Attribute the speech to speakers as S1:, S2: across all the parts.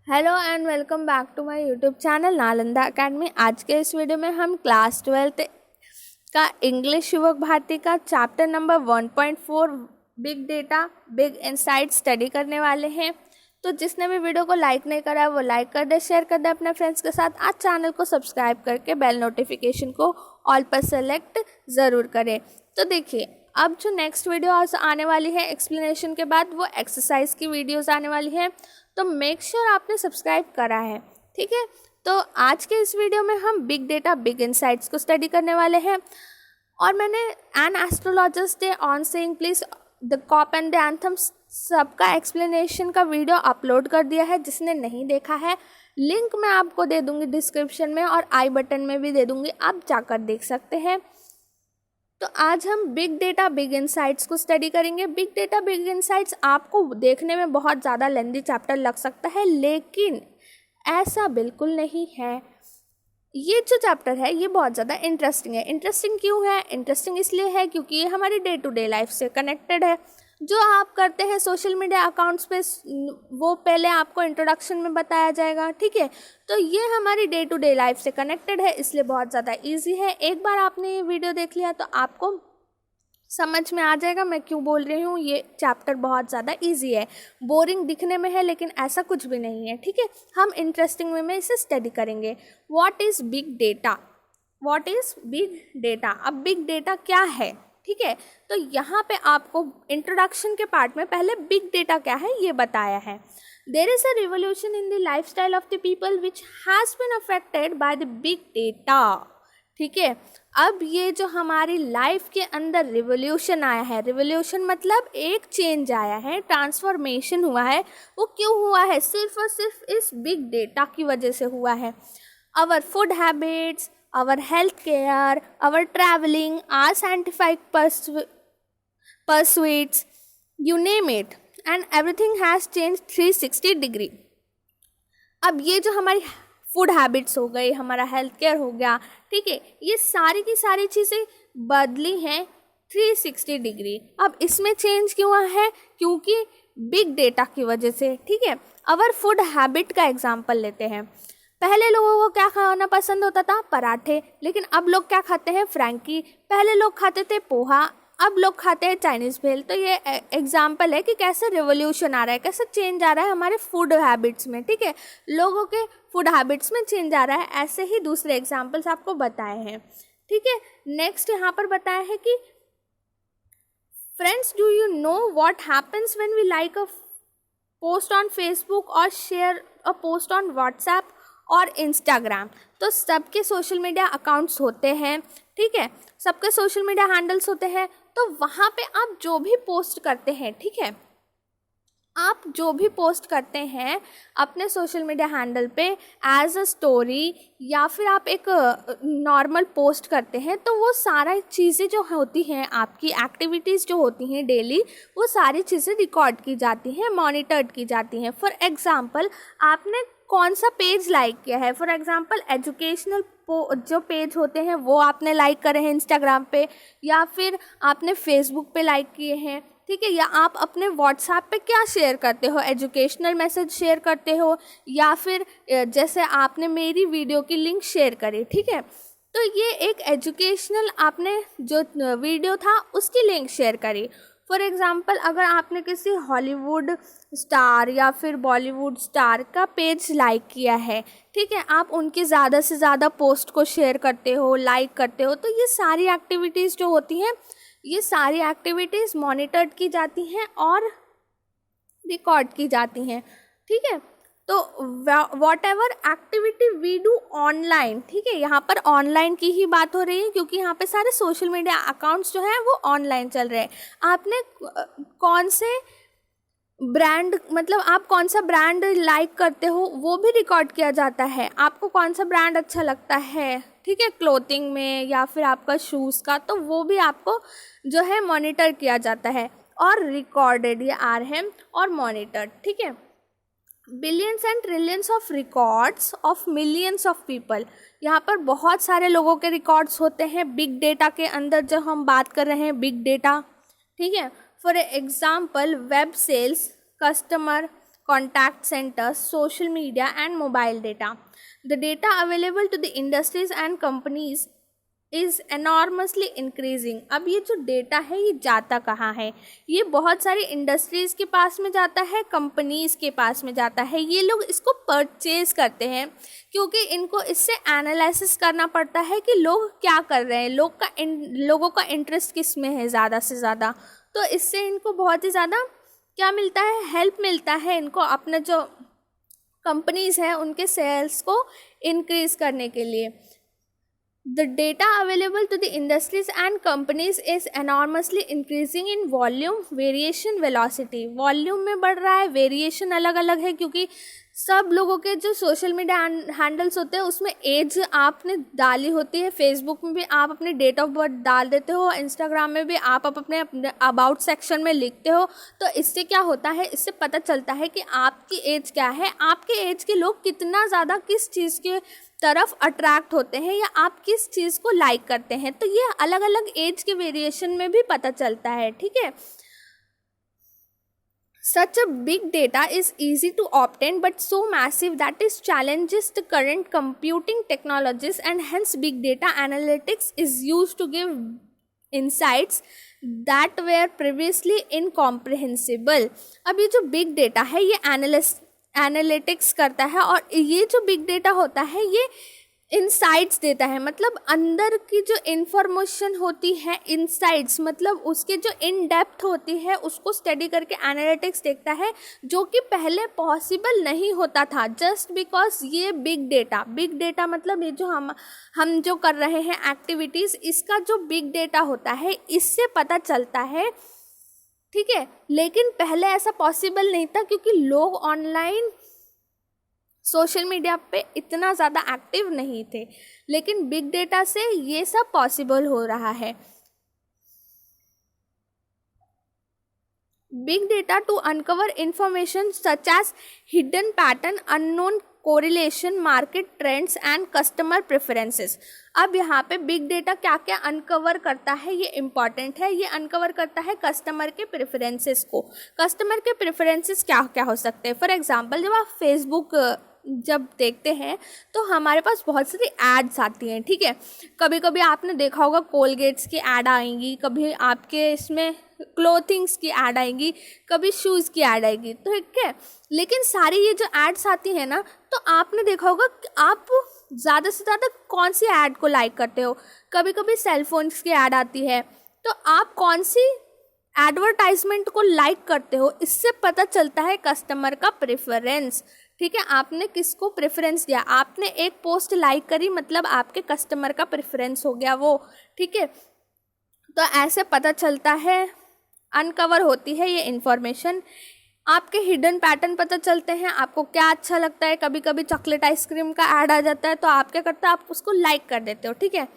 S1: Hello and welcome back to my YouTube channel Nalanda Academy. आज के इस वीडियो में हम क्लास 12th का इंग्लिश युवक भारती का chapter number 1.4 big data big insight study करने वाले हैं। तो जिसने भी वीडियो को लाइक नहीं करा है वो लाइक कर दे, शेयर कर दे अपने फ्रेंड्स के साथ। आज चैनल को सब्सक्राइब करके बेल नोटिफिकेशन को ऑल पर सेलेक्ट ज़रूर करें। तो देखिए, अब जो नेक्स्ट वीडियो आने वाली है एक्सप्लेनेशन के बाद, वो एक्सरसाइज की वीडियोस आने वाली है। तो मेक श्योर आपने सब्सक्राइब करा है, ठीक है। तो आज के इस वीडियो में हम बिग डेटा बिग इनसाइट्स को स्टडी करने वाले हैं। और मैंने an astrologer's day on saying please the cop and the anthem सबका एक्सप्लेनेशन का वीडियो अपलोड कर दिया है। जिसने नहीं देखा है, लिंक मैं आपको दे दूंगी डिस्क्रिप्शन में और आई बटन में भी दे दूंगी, आप जाकर देख सकते हैं। तो आज हम बिग डेटा बिग इनसाइट्स को स्टडी करेंगे। बिग डेटा बिग इनसाइट्स आपको देखने में बहुत ज़्यादा लेंथी चैप्टर लग सकता है, लेकिन ऐसा बिल्कुल नहीं है। ये जो चैप्टर है ये बहुत ज़्यादा इंटरेस्टिंग है। इंटरेस्टिंग क्यों है? इंटरेस्टिंग इसलिए है क्योंकि ये हमारी डे टू डे लाइफ से कनेक्टेड है। जो आप करते हैं सोशल मीडिया अकाउंट्स पे, वो पहले आपको इंट्रोडक्शन में बताया जाएगा, ठीक है। तो ये हमारी डे टू डे लाइफ से कनेक्टेड है, इसलिए बहुत ज़्यादा इजी है। एक बार आपने ये वीडियो देख लिया तो आपको समझ में आ जाएगा मैं क्यों बोल रही हूँ। ये चैप्टर बहुत ज़्यादा इजी है, बोरिंग दिखने में है लेकिन ऐसा कुछ भी नहीं है, ठीक है। हम इंटरेस्टिंग वे में इसे स्टडी करेंगे। What is big data? What is big data? अब बिग डेटा क्या है, ठीक है। तो यहाँ पे आपको इंट्रोडक्शन के पार्ट में पहले बिग डेटा क्या है ये बताया है। There is a revolution in the lifestyle of the people which has been affected by the big data, ठीक है। अब ये जो हमारी लाइफ के अंदर रिवोल्यूशन आया है, रिवोल्यूशन मतलब एक चेंज आया है, ट्रांसफॉर्मेशन हुआ है, वो क्यों हुआ है? सिर्फ और सिर्फ इस बिग डेटा की वजह से हुआ है। Our food habits, our healthcare, our traveling, our scientific pursuits, you name it, and everything has changed 360 degree. अब ये जो हमारी फूड हैबिट्स हो गई, हमारा हेल्थ केयर हो गया, ठीक है, ये सारी की सारी चीज़ें बदली हैं 360 डिग्री। अब इसमें चेंज क्यों हुआ है? क्योंकि बिग डेटा की वजह से, ठीक है। अवर फूड हैबिट का एग्जाम्पल लेते हैं। पहले लोगों को क्या खाना पसंद होता था? पराठे। लेकिन अब लोग क्या खाते हैं? फ्रैंकी। पहले लोग खाते थे पोहा, अब लोग खाते हैं चाइनीज़ भेल। तो ये एग्जाम्पल है कि कैसे रिवोल्यूशन आ रहा है, कैसे चेंज आ रहा है हमारे फूड हैबिट्स में, ठीक है। लोगों के फूड हैबिट्स में चेंज आ रहा है। ऐसे ही दूसरे एग्जाम्पल्स आपको बताए हैं, ठीक है। नेक्स्ट यहाँ पर बताया है कि friends, do you know what happens when we like a post on Facebook और share a post on WhatsApp और इंस्टाग्राम? तो सबके सोशल मीडिया अकाउंट्स होते हैं, ठीक है, सबके सोशल मीडिया हैंडल्स होते हैं। तो वहाँ पे आप जो भी पोस्ट करते हैं, ठीक है, आप जो भी पोस्ट करते हैं अपने सोशल मीडिया हैंडल पे एज अ स्टोरी या फिर आप एक नॉर्मल पोस्ट करते हैं, तो वो सारा चीज़ें जो होती हैं, आपकी एक्टिविटीज़ जो होती हैं डेली, वो सारी चीज़ें रिकॉर्ड की जाती हैं, मॉनिटर्ड की जाती हैं। फॉर एग्ज़ाम्पल, आपने कौन सा पेज लाइक किया है? फॉर एग्जांपल एजुकेशनल जो पेज होते हैं वो आपने लाइक करे हैं इंस्टाग्राम पे, या फिर आपने फेसबुक पे लाइक किए हैं, ठीक है। या आप अपने व्हाट्सएप पे क्या शेयर करते हो? एजुकेशनल मैसेज शेयर करते हो, या फिर जैसे आपने मेरी वीडियो की लिंक शेयर करी, ठीक है। तो ये एक एजुकेशनल, आपने जो वीडियो था उसकी लिंक शेयर करी। फॉर एग्ज़ाम्पल, अगर आपने किसी हॉलीवुड स्टार या फिर बॉलीवुड स्टार का पेज लाइक किया है, ठीक है, आप उनकी ज़्यादा से ज़्यादा पोस्ट को शेयर करते हो, लाइक करते हो। तो ये सारी एक्टिविटीज़ जो होती हैं, ये सारी एक्टिविटीज़ मॉनिटर्ड की जाती हैं और रिकॉर्ड की जाती हैं, ठीक है। तो whatever activity we do online, ठीक है, यहाँ पर ऑनलाइन की ही बात हो रही है क्योंकि यहाँ पे सारे सोशल मीडिया अकाउंट्स जो हैं वो ऑनलाइन चल रहे हैं। आपने कौन से ब्रांड, मतलब आप कौन सा ब्रांड लाइक करते हो वो भी रिकॉर्ड किया जाता है। आपको कौन सा ब्रांड अच्छा लगता है, ठीक है, क्लोथिंग में या फिर आपका शूज़ का, तो वो भी आपको जो है मॉनिटर किया जाता है और रिकॉर्डेड, ये आर है और मॉनिटर्ड, ठीक है। Billions and trillions of records of millions of people, यहाँ पर बहुत सारे लोगों के रिकॉर्ड्स होते हैं बिग डेटा के अंदर। जब हम बात कर रहे हैं बिग डेटा, ठीक है, for example web sales, customer contact centers, social media, and mobile data. The data available to the industries and companies is enormously increasing. अब ये जो डेटा है ये जाता कहाँ है? ये बहुत सारी इंडस्ट्रीज़ के पास में जाता है, कंपनीज़ के पास में जाता है। ये लोग इसको परचेज़ करते हैं क्योंकि इनको इससे एनालिसिस करना पड़ता है कि लोग क्या कर रहे हैं, लोगों का इंटरेस्ट किस में है ज़्यादा से ज़्यादा। तो इससे इनको बहुत ही ज़्यादा क्या मिलता है, हेल्प मिलता है इनको अपने जो कंपनीज़ हैं उनके सेल्स को इंक्रीज़ करने के लिए। The data available to the industries and companies is enormously increasing in volume, variation, velocity. Volume में बढ़ रहा है, वेरिएशन अलग अलग है क्योंकि सब लोगों के जो सोशल मीडिया हैंडल्स होते हैं उसमें एज आपने डाली होती है। फेसबुक में भी आप अपनी डेट ऑफ बर्थ डाल देते हो, इंस्टाग्राम में भी आप अपने अबाउट सेक्शन में लिखते हो। तो इससे क्या होता है, इससे पता चलता है कि आपकी एज क्या है, आपके एज के लोग कितना ज़्यादा किस चीज़ के तरफ अट्रैक्ट होते हैं या आप किस चीज़ को लाइक करते हैं। तो ये अलग अलग एज के वेरिएशन में भी पता चलता है, ठीक है। Such a big data is easy to obtain but so massive that it challenges the current computing technologies, and hence big data analytics is used to give insights that were previously incomprehensible. अब ये जो big data है ये analytics करता है और ये जो बिग डेटा होता है ये इंसाइट्स देता है, मतलब अंदर की जो इन्फॉर्मेशन होती है, इंसाइट्स मतलब उसके जो इन डेप्थ होती है उसको स्टडी करके एनालिटिक्स देखता है, जो कि पहले पॉसिबल नहीं होता था जस्ट बिकॉज ये बिग डेटा मतलब ये जो हम जो कर रहे हैं एक्टिविटीज़, इसका जो बिग डेटा होता है इससे पता चलता है, ठीक है। लेकिन पहले ऐसा पॉसिबल नहीं था क्योंकि लोग ऑनलाइन सोशल मीडिया पे इतना ज़्यादा एक्टिव नहीं थे, लेकिन बिग डेटा से ये सब पॉसिबल हो रहा है। Big data to uncover information such as hidden pattern, unknown correlation, market trends and customer preferences. अब यहाँ पे बिग डेटा क्या क्या अनकवर करता है ये इम्पॉर्टेंट है। ये अनकवर करता है कस्टमर के प्रेफरेंसेस को। कस्टमर के प्रेफरेंसेस क्या क्या हो सकते हैं? फॉर एग्जांपल जब आप फेसबुक जब देखते हैं तो हमारे पास बहुत सारी एड्स आती हैं, ठीक है। कभी कभी आपने देखा होगा कोलगेट्स की ऐड आएंगी, कभी आपके इसमें क्लोथिंग्स की ऐड आएंगी, कभी शूज़ की ऐड आएगी, तो ठीक है। लेकिन सारी ये जो एड्स आती हैं ना, तो आपने देखा होगा कि आप ज़्यादा से ज़्यादा कौन सी ऐड को लाइक करते हो। कभी कभी सेलफोन्स की ऐड आती है, तो आप कौन सी एडवर्टाइजमेंट को लाइक करते हो, इससे पता चलता है कस्टमर का प्रेफरेंस, ठीक है। आपने किसको प्रेफरेंस दिया, आपने एक पोस्ट लाइक करी मतलब आपके कस्टमर का प्रेफरेंस हो गया वो, ठीक है। तो ऐसे पता चलता है, अनकवर होती है ये इन्फॉर्मेशन। आपके हिडन पैटर्न पता चलते हैं, आपको क्या अच्छा लगता है। कभी कभी चॉकलेट आइसक्रीम का ऐड आ जाता है तो आप क्या करते हो, आप उसको लाइक कर देते हो, ठीक है।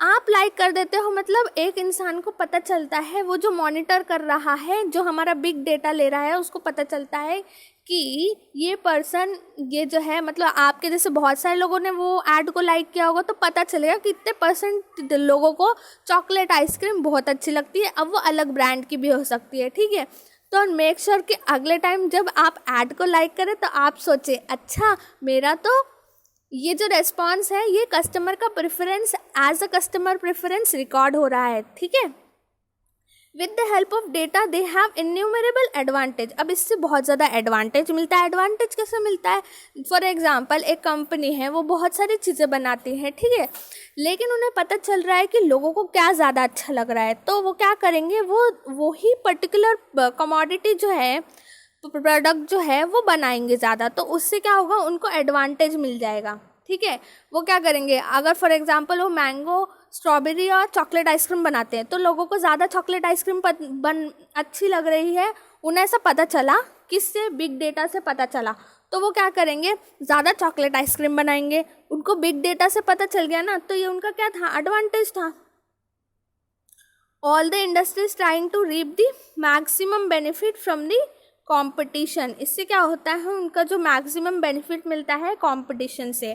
S1: आप लाइक कर देते हो मतलब एक इंसान को पता चलता है, वो जो मॉनिटर कर रहा है, जो हमारा बिग डेटा ले रहा है, उसको पता चलता है कि ये पर्सन, ये जो है मतलब आपके जैसे बहुत सारे लोगों ने वो ऐड को लाइक किया होगा, तो पता चलेगा कि इतने परसेंट लोगों को चॉकलेट आइसक्रीम बहुत अच्छी लगती है। अब वो अलग ब्रांड की भी हो सकती है, ठीक है। तो मेक श्योर कि अगले टाइम जब आप ऐड को लाइक करें तो आप सोचें, अच्छा मेरा तो ये जो रेस्पॉन्स है ये कस्टमर का preference as a customer preference record हो रहा है, ठीक है। With the help of data they have innumerable advantage. अब इससे बहुत ज़्यादा एडवांटेज मिलता है। एडवांटेज कैसे मिलता है? फॉर एग्जांपल एक कंपनी है, वो बहुत सारी चीज़ें बनाती है, ठीक है, लेकिन उन्हें पता चल रहा है कि लोगों को क्या ज़्यादा अच्छा लग रहा है, तो वो क्या करेंगे, वो ही पर्टिकुलर कमोडिटी जो है, प्रोडक्ट जो है वो बनाएंगे ज़्यादा, तो उससे क्या होगा, उनको एडवांटेज मिल जाएगा, ठीक है। वो क्या करेंगे, अगर फॉर एग्जांपल वो मैंगो, स्ट्रॉबेरी और चॉकलेट आइसक्रीम बनाते हैं, तो लोगों को ज़्यादा चॉकलेट आइसक्रीम अच्छी लग रही है, उन्हें ऐसा पता चला, किससे, बिग डेटा से पता चला, तो वो क्या करेंगे, ज़्यादा चॉकलेट आइसक्रीम बनाएंगे। उनको बिग डेटा से पता चल गया ना, तो ये उनका क्या था, एडवांटेज था। All the industries trying to reap the maximum benefit from the competition. इससे क्या होता है, उनका जो मैक्सिमम बेनिफिट मिलता है कंपटीशन से।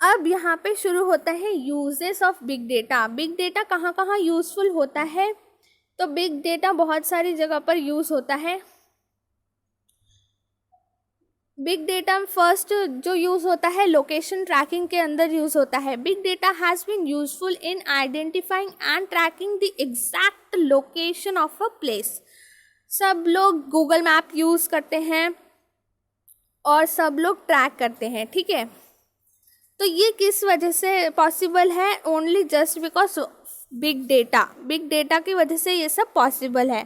S1: अब यहाँ पे शुरू होता है uses of big data. Big data कहाँ कहाँ यूज़फुल होता है? तो बिग डेटा बहुत सारी जगह पर यूज़ होता है। बिग डेटा फर्स्ट जो यूज़ होता है लोकेशन ट्रैकिंग के अंदर यूज़ होता है। Big data has been useful in identifying and tracking the exact location of a place. सब लोग गूगल मैप यूज़ करते हैं और सब लोग ट्रैक करते हैं, ठीक है। तो ये किस वजह से पॉसिबल है? Only just because big data की वजह से ये सब पॉसिबल है।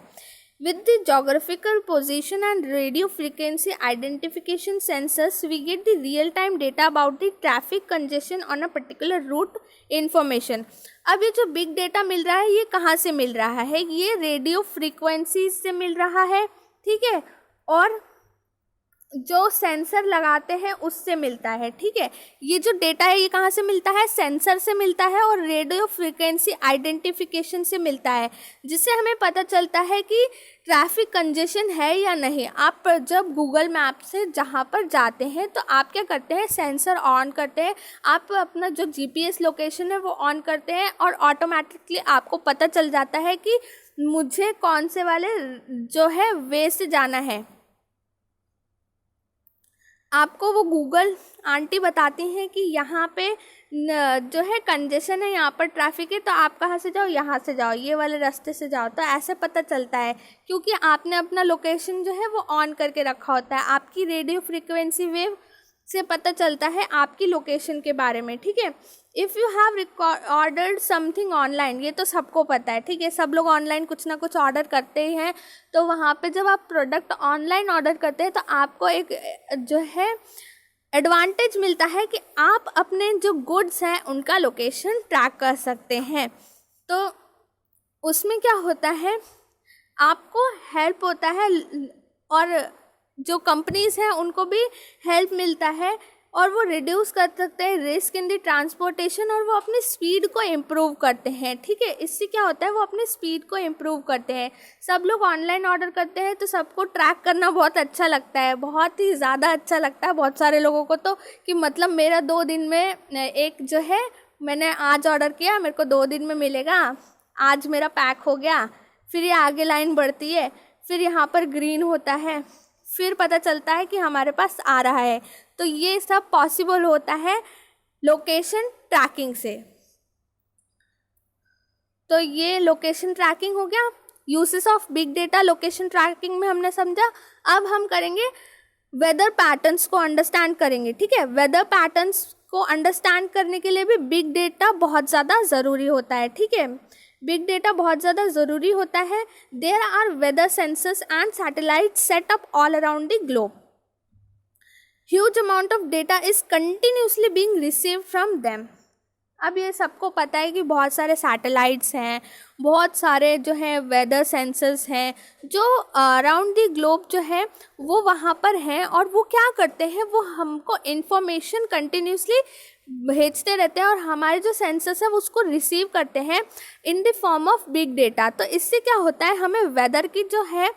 S1: With the geographical position and radio frequency identification sensors, we get the real-time data about the traffic congestion on a particular route information. अब ये जो बिग डेटा मिल रहा है ये कहाँ से मिल रहा है? ये रेडियो फ्रीक्वेंसी से मिल रहा है, ठीक है, और जो सेंसर लगाते हैं उससे मिलता है, ठीक है। ये जो डेटा है ये कहाँ से मिलता है? सेंसर से मिलता है और रेडियो फ्रीक्वेंसी आइडेंटिफिकेशन से मिलता है, जिससे हमें पता चलता है कि ट्रैफिक कंजेशन है या नहीं। आप जब गूगल मैप से जहाँ पर जाते हैं तो आप क्या करते हैं? सेंसर ऑन करते हैं, आप अपना जो जीपीएस लोकेशन है वो ऑन करते हैं और ऑटोमेटिकली आपको पता चल जाता है कि मुझे कौन से वाले जो है वे से जाना है। आपको वो गूगल आंटी बताती हैं कि यहाँ पे जो है कंजेशन है, यहाँ पर ट्रैफिक है, तो आप कहाँ से जाओ? यहाँ से जाओ, ये वाले रास्ते से जाओ। तो ऐसे पता चलता है क्योंकि आपने अपना लोकेशन जो है वो ऑन करके रखा होता है। आपकी रेडियो फ्रीक्वेंसी वेव से पता चलता है आपकी लोकेशन के बारे में, ठीक है। If you have ordered something online, ये तो सबको पता है, ठीक है, सब लोग ऑनलाइन कुछ ना कुछ ऑर्डर करते ही हैं। तो वहाँ पे जब आप प्रोडक्ट ऑनलाइन ऑर्डर करते हैं तो आपको एक जो है एडवांटेज मिलता है कि आप अपने जो गुड्स हैं उनका लोकेशन ट्रैक कर सकते हैं। तो उसमें क्या होता है, आपको हेल्प होता है और जो कंपनीज़ हैं उनको भी हेल्प मिलता है और वो रिड्यूस कर सकते हैं रिस्क इन द ट्रांसपोर्टेशन और वो अपनी स्पीड को इम्प्रूव करते हैं, ठीक है। इससे क्या होता है, वो अपनी स्पीड को इम्प्रूव करते हैं। सब लोग ऑनलाइन ऑर्डर करते हैं तो सबको ट्रैक करना बहुत अच्छा लगता है, बहुत ही ज़्यादा अच्छा लगता है बहुत सारे लोगों को। तो कि मतलब मेरा 2 दिन में एक जो है मैंने आज ऑर्डर किया, मेरे को 2 दिन में मिलेगा, आज मेरा पैक हो गया, फिर ये आगे लाइन बढ़ती है, फिर यहाँ पर ग्रीन होता है, फिर पता चलता है कि हमारे पास आ रहा है। तो ये सब पॉसिबल होता है लोकेशन ट्रैकिंग से। तो ये लोकेशन ट्रैकिंग हो गया। Uses of big data location tracking में हमने समझा। अब हम करेंगे वेदर पैटर्न्स को अंडरस्टैंड करेंगे, ठीक है। वेदर पैटर्न्स को अंडरस्टैंड करने के लिए भी बिग डेटा बहुत ज़्यादा ज़रूरी होता है, ठीक है। बिग डेटा बहुत ज़्यादा ज़रूरी होता है। There are weather sensors and satellite set up all around the globe. Huge amount of data is continuously being received from them. अब ये सबको पता है कि बहुत सारे सैटेलाइट्स हैं, बहुत सारे जो हैं वेदर सेंसर्स हैं जो अराउंड द ग्लोब जो है वो वहाँ पर हैं और वो क्या करते हैं, वो हमको इन्फॉर्मेशन कंटिन्यूसली भेजते रहते हैं और हमारे जो सेंसर्स है वो उसको रिसीव करते हैं in the form of big data. तो इससे क्या होता है, हमें वेदर की जो है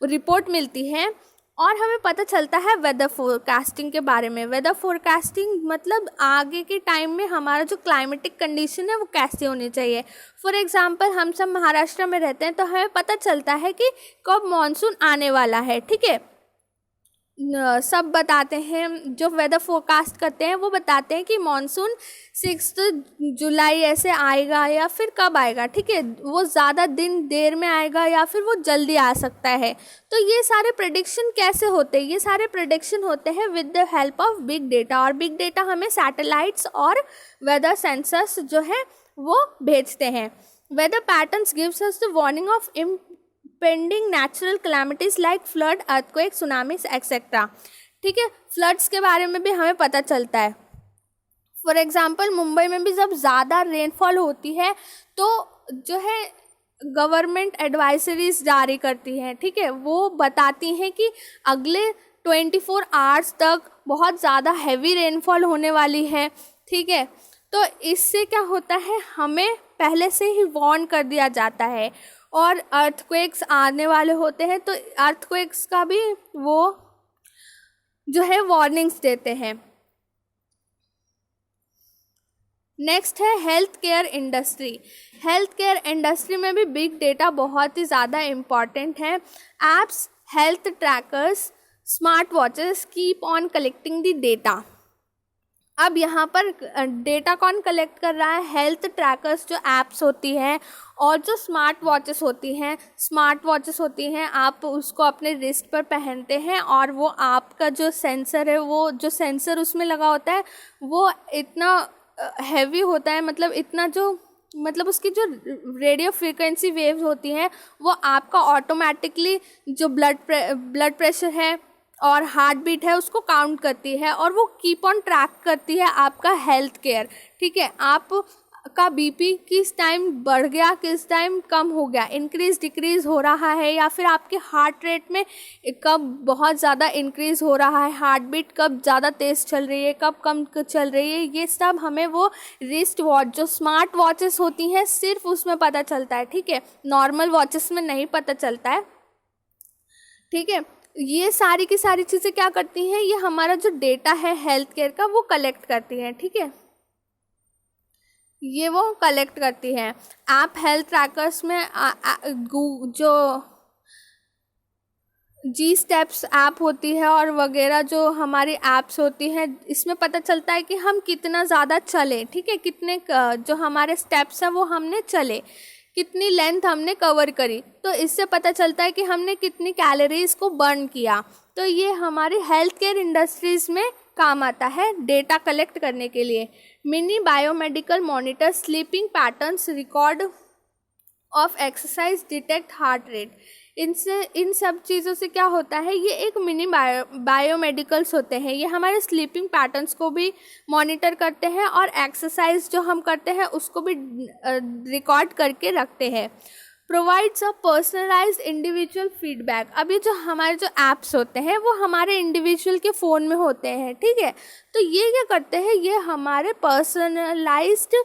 S1: रिपोर्ट मिलती है और हमें पता चलता है वेदर फोरकास्टिंग के बारे में। वेदर फोरकास्टिंग मतलब आगे के टाइम में हमारा जो क्लाइमेटिक कंडीशन है वो कैसे होनी चाहिए। फॉर एग्जांपल हम सब महाराष्ट्र में रहते हैं तो हमें पता चलता है कि कब मानसून आने वाला है, ठीक है। सब बताते हैं, जो वेदर फोरकास्ट करते हैं वो बताते हैं कि मानसून 6 जुलाई ऐसे आएगा या फिर कब आएगा, ठीक है। वो ज़्यादा दिन देर में आएगा या फिर वो जल्दी आ सकता है। तो ये सारे प्रेडिक्शन कैसे होते हैं, ये सारे प्रेडिक्शन होते हैं with the help of big data. और बिग डेटा हमें सैटेलाइट्स और वेदर सेंसर्स जो है वो भेजते हैं। Weather patterns gives us the warning of pending natural calamities like flood, earthquake, tsunamis etcetera, ठीक है। फ्लड्स के बारे में भी हमें पता चलता है। फॉर एग्जांपल मुंबई में भी जब ज़्यादा रेनफॉल होती है तो जो है गवर्नमेंट एडवाइजरीज जारी करती है, ठीक है। वो बताती हैं कि अगले 24 आवर्स तक बहुत ज़्यादा हैवी रेनफॉल होने वाली है, ठीक है। तो इससे क्या होता है, हमें पहले से ही वार्न कर दिया जाता है। और अर्थक्वेक्स आने वाले होते हैं तो अर्थक्वेक्स का भी वो जो है वार्निंग्स देते हैं। नेक्स्ट है health care industry. Health care industry में भी बिग डेटा बहुत ही ज़्यादा इम्पॉर्टेंट है। Apps, health trackers smart watches keep on collecting the data. अब यहाँ पर डेटा कौन कलेक्ट कर रहा है? हेल्थ ट्रैकर्स जो एप्स होती हैं और जो स्मार्ट वॉचेस होती हैं आप उसको अपने रिस्ट पर पहनते हैं और वो आपका जो सेंसर है, वो जो सेंसर उसमें लगा होता है वो इतना हैवी होता है, मतलब उसकी जो रेडियो फ्रीक्वेंसी वेव्स होती हैं वो आपका ऑटोमेटिकली जो ब्लड प्रेशर है और हार्ट बीट है उसको काउंट करती है और वो कीप ऑन ट्रैक करती है आपका हेल्थ केयर। ठीक है, आपका बीपी किस टाइम बढ़ गया, किस टाइम कम हो गया, इंक्रीज डिक्रीज हो रहा है, या फिर आपके हार्ट रेट में कब बहुत ज़्यादा इंक्रीज हो रहा है, हार्ट बीट कब ज़्यादा तेज़ चल रही है, कब कम चल रही है, ये सब हमें वो रिस्ट वॉच जो स्मार्ट वॉचेस होती हैं सिर्फ उसमें पता चलता है। ठीक है, नॉर्मल वॉचेस में नहीं पता चलता है। ठीक है, ये सारी की सारी चीज़ें क्या करती हैं, ये हमारा जो डेटा है हेल्थ केयर का वो कलेक्ट करती हैं। ठीक है, ये वो कलेक्ट करती हैं। आप हेल्थ ट्रैकर्स में जो जी स्टेप्स ऐप होती है और वगैरह जो हमारी ऐप्स होती हैं, इसमें पता चलता है कि हम कितना ज़्यादा चले। ठीक है, कितने जो हमारे स्टेप्स हैं वो हमने चले, कितनी लेंथ हमने कवर करी, तो इससे पता चलता है कि हमने कितनी कैलोरीज को बर्न किया। तो ये हमारी हेल्थ केयर इंडस्ट्रीज़ में काम आता है डेटा कलेक्ट करने के लिए। Mini biomedical monitor sleeping patterns, record of exercise, detect heart rate. इन सब चीज़ों से क्या होता है, ये एक मिनी बायोमेडिकल्स होते हैं, ये हमारे स्लीपिंग पैटर्न्स को भी मॉनिटर करते हैं और एक्सरसाइज जो हम करते हैं उसको भी रिकॉर्ड करके रखते हैं। Provides a personalised individual feedback. अभी जो हमारे जो ऐप्स होते हैं वो हमारे इंडिविजुअल के फ़ोन में होते हैं। ठीक है, तो ये क्या करते हैं, ये हमारे पर्सनलाइज्ड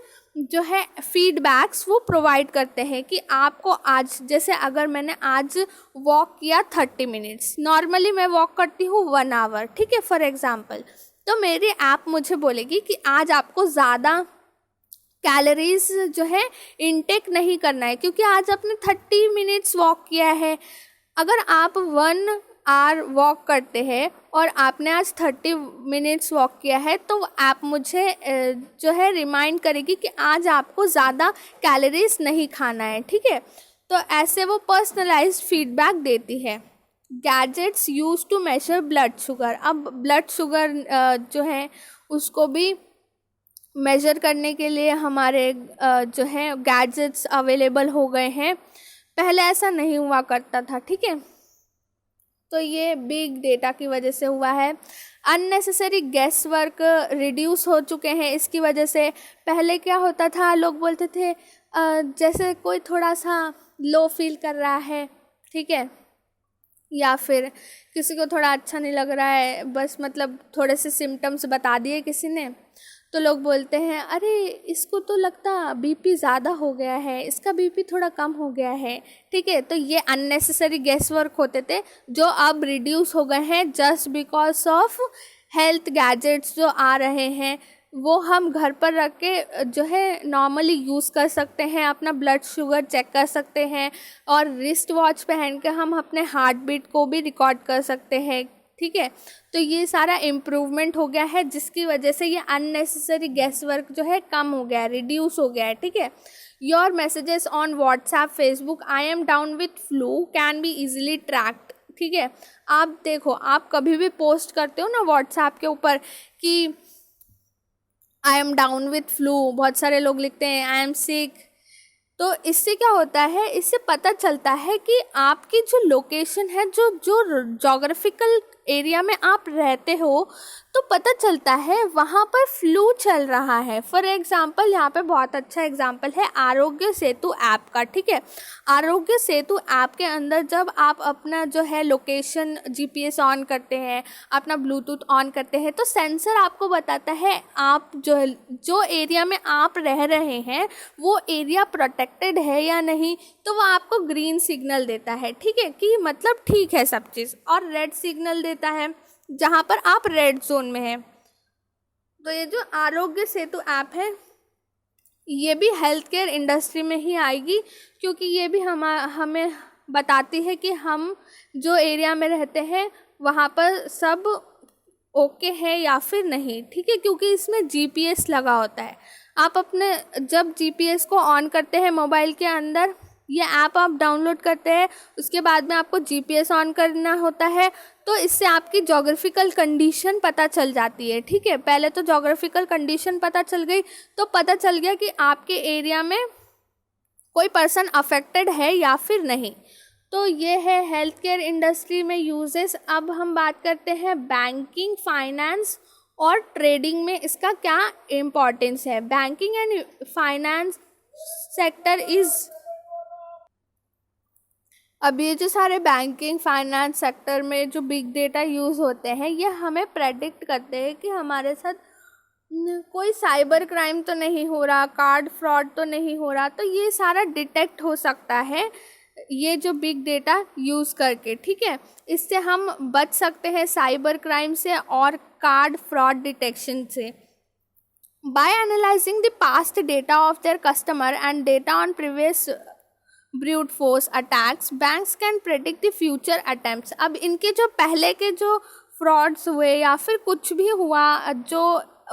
S1: जो है फीडबैक्स वो प्रोवाइड करते हैं कि आपको आज, जैसे अगर मैंने आज वॉक किया 30 मिनट्स, नॉर्मली मैं वॉक करती हूँ 1 आवर। ठीक है, फॉर एग्जांपल, तो मेरी ऐप मुझे बोलेगी कि आज आपको ज़्यादा कैलोरीज जो है इनटेक नहीं करना है क्योंकि आज आपने 30 मिनट्स वॉक किया है। अगर आप 1 आवर वॉक करते हैं और आपने आज 30 मिनट्स वॉक किया है तो ऐप मुझे जो है रिमाइंड करेगी कि आज आपको ज़्यादा कैलोरीज नहीं खाना है। ठीक है, तो ऐसे वो पर्सनलाइज्ड फीडबैक देती है। Gadgets use to measure blood sugar. अब ब्लड शुगर जो है उसको भी मेजर करने के लिए हमारे जो है गैजेट्स अवेलेबल हो गए हैं, पहले ऐसा नहीं हुआ करता था। ठीक है, तो ये बिग डेटा की वजह से हुआ है। अननेसेसरी गेस वर्क रिड्यूस हो चुके हैं इसकी वजह से। पहले क्या होता था, लोग बोलते थे जैसे कोई थोड़ा सा लो फील कर रहा है, ठीक है, या फिर किसी को थोड़ा अच्छा नहीं लग रहा है, बस मतलब थोड़े से सिम्टम्स बता दिए किसी ने, तो लोग बोलते हैं अरे इसको तो लगता बीपी ज़्यादा हो गया है, इसका बीपी थोड़ा कम हो गया है। ठीक है, तो ये अननेसेसरी गेस वर्क होते थे जो अब रिड्यूस हो गए हैं just because of health gadgets जो आ रहे हैं, वो हम घर पर रख के जो है नॉर्मली यूज़ कर सकते हैं, अपना ब्लड शुगर चेक कर सकते हैं और रिस्ट वॉच पहन के हम अपने हार्ट बीट को भी रिकॉर्ड कर सकते हैं। ठीक है, तो ये सारा इम्प्रूवमेंट हो गया है जिसकी वजह से ये अननेसेसरी गेस वर्क जो है कम हो गया है, रिड्यूस हो गया है। ठीक है, your messages on WhatsApp, Facebook, I am down with flu can be easily tracked. ठीक है, आप देखो, आप कभी भी पोस्ट करते हो ना व्हाट्सएप के ऊपर कि I am down with flu, बहुत सारे लोग लिखते हैं आई एम सिक, तो इससे क्या होता है, इससे पता चलता है कि आपकी जो लोकेशन है, जो जोग्राफिकल एरिया में आप रहते हो, तो पता चलता है वहाँ पर फ्लू चल रहा है। फॉर एग्जांपल, यहाँ पे बहुत अच्छा एग्जांपल है आरोग्य सेतु ऐप का। ठीक है, आरोग्य सेतु ऐप के अंदर जब आप अपना जो है लोकेशन जीपीएस ऑन करते हैं, अपना ब्लूटूथ ऑन करते हैं, तो सेंसर आपको बताता है आप जो एरिया में आप रह रहे हैं वो एरिया प्रोटेक्टेड है या नहीं, तो वो आपको ग्रीन सिग्नल देता है। ठीक है, कि मतलब ठीक है सब चीज़, और रेड सिग्नल देता है जहाँ पर आप रेड जोन में हैं। तो ये जो आरोग्य सेतु ऐप है ये भी हेल्थ केयर इंडस्ट्री में ही आएगी, क्योंकि ये भी हमें बताती है कि हम जो एरिया में रहते हैं वहाँ पर सब ओके है या फिर नहीं, ठीक है, क्योंकि इसमें जीपीएस लगा होता है। आप अपने जब जीपीएस को ऑन करते हैं मोबाइल के अंदर, ये ऐप आप डाउनलोड करते हैं, उसके बाद में आपको जीपीएस ऑन करना होता है, तो इससे आपकी जोग्राफिकल कंडीशन पता चल जाती है, ठीक है। पहले तो जोग्राफिकल कंडीशन पता चल गई, तो पता चल गया कि आपके एरिया में कोई पर्सन अफेक्टेड है या फिर नहीं। तो ये है हेल्थ केयर इंडस्ट्री में यूजेस। अब हम बात करते हैं बैंकिंग, फाइनेंस और ट्रेडिंग में इसका क्या इम्पोर्टेंस है। Banking and finance sector is, अब ये जो सारे बैंकिंग फाइनेंस सेक्टर में जो बिग डेटा यूज़ होते हैं, ये हमें प्रेडिक्ट करते हैं कि हमारे साथ कोई साइबर क्राइम तो नहीं हो रहा, कार्ड फ्रॉड तो नहीं हो रहा, तो ये सारा डिटेक्ट हो सकता है ये जो बिग डेटा यूज़ करके, ठीक है। इससे हम बच सकते हैं साइबर क्राइम से और कार्ड फ्रॉड डिटेक्शन से। By analysing the past data of their customer and data on previous brute force attacks, banks can predict the future attempts. अब इनके जो पहले के जो फ्रॉड्स हुए या फिर कुछ भी हुआ जो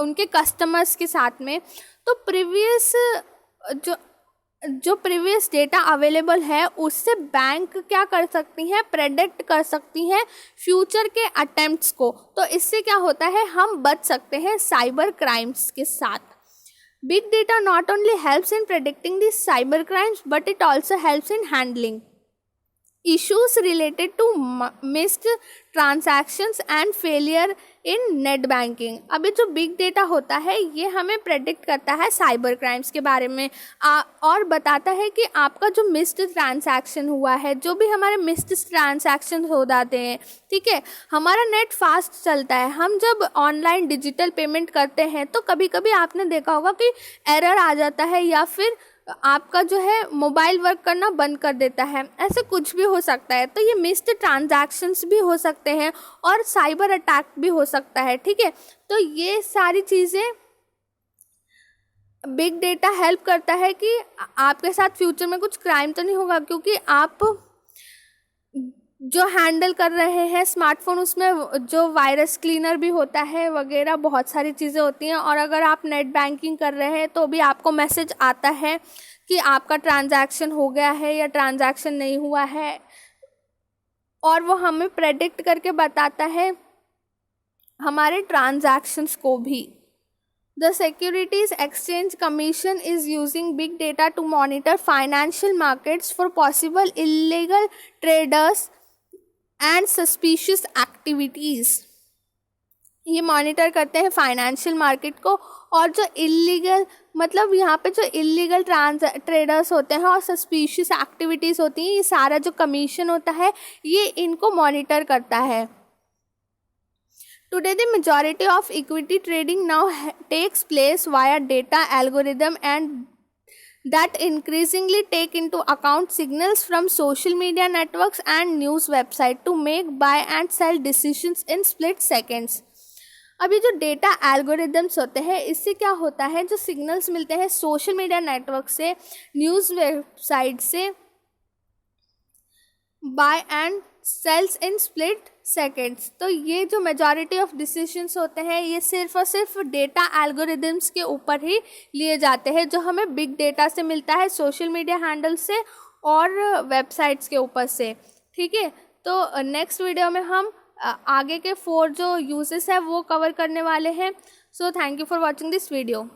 S1: उनके कस्टमर्स के साथ में, तो जो प्रीवियस डेटा अवेलेबल है उससे बैंक क्या कर सकती हैं, प्रेडिक्ट कर सकती हैं फ्यूचर के अटेम्प्ट्स को। तो इससे क्या होता है, हम बच सकते हैं साइबर क्राइम्स के साथ। Big data not only helps in predicting these cyber crimes, but it also helps in handling issues related to missed transactions and failure in net banking। अभी जो बिग डेटा होता है ये हमें प्रेडिक्ट करता है साइबर क्राइम्स के बारे में और बताता है कि आपका जो मिस्ड ट्रांजैक्शन हुआ है, जो भी हमारे मिस्ड ट्रांजैक्शन हो जाते हैं, ठीक है, हमारा नेट फास्ट चलता है। हम जब ऑनलाइन डिजिटल पेमेंट करते हैं तो कभी कभी आपने देखा होगा कि एरर आ जाता है या फिर आपका जो है मोबाइल वर्क करना बंद कर देता है, ऐसे कुछ भी हो सकता है। तो ये मिस्ड ट्रांजैक्शंस भी हो सकते हैं और साइबर अटैक भी हो सकता है, ठीक है। तो ये सारी चीज़ें बिग डेटा हेल्प करता है कि आपके साथ फ्यूचर में कुछ क्राइम तो नहीं होगा, क्योंकि आप जो हैंडल कर रहे हैं स्मार्टफोन, उसमें जो वायरस क्लीनर भी होता है वगैरह, बहुत सारी चीज़ें होती हैं। और अगर आप नेट बैंकिंग कर रहे हैं तो भी आपको मैसेज आता है कि आपका ट्रांजैक्शन हो गया है या ट्रांजैक्शन नहीं हुआ है, और वो हमें प्रेडिक्ट करके बताता है हमारे ट्रांजैक्शंस को भी। The Securities Exchange Commission is using big data to monitor financial markets for possible illegal traders and suspicious activities। ये मॉनिटर करते हैं फाइनेंशियल मार्केट को, और जो इलीगल, मतलब यहाँ पे जो इलीगल ट्रेडर्स होते हैं और सस्पिशियस एक्टिविटीज़ होती हैं, ये सारा जो कमीशन होता है ये इनको मॉनिटर करता है। Today, the majority of equity trading now takes place via data algorithm, and that increasingly take into account signals from social media networks and news website to make buy and sell decisions in split seconds। अभी जो data algorithms होते हैं, इससे क्या होता है, जो signals मिलते हैं सोशल मीडिया नेटवर्क से, न्यूज़ वेबसाइट से, buy and sells in split seconds. तो ये जो मेजॉरिटी ऑफ डिसीजंस होते हैं ये सिर्फ और सिर्फ डेटा एल्गोरिदम्स के ऊपर ही लिए जाते हैं, जो हमें बिग डेटा से मिलता है, सोशल मीडिया हैंडल से और वेबसाइट्स के ऊपर से, ठीक है। तो नेक्स्ट वीडियो में हम आगे के 4 जो यूजेस है वो कवर करने वाले हैं। So thank you for watching this video.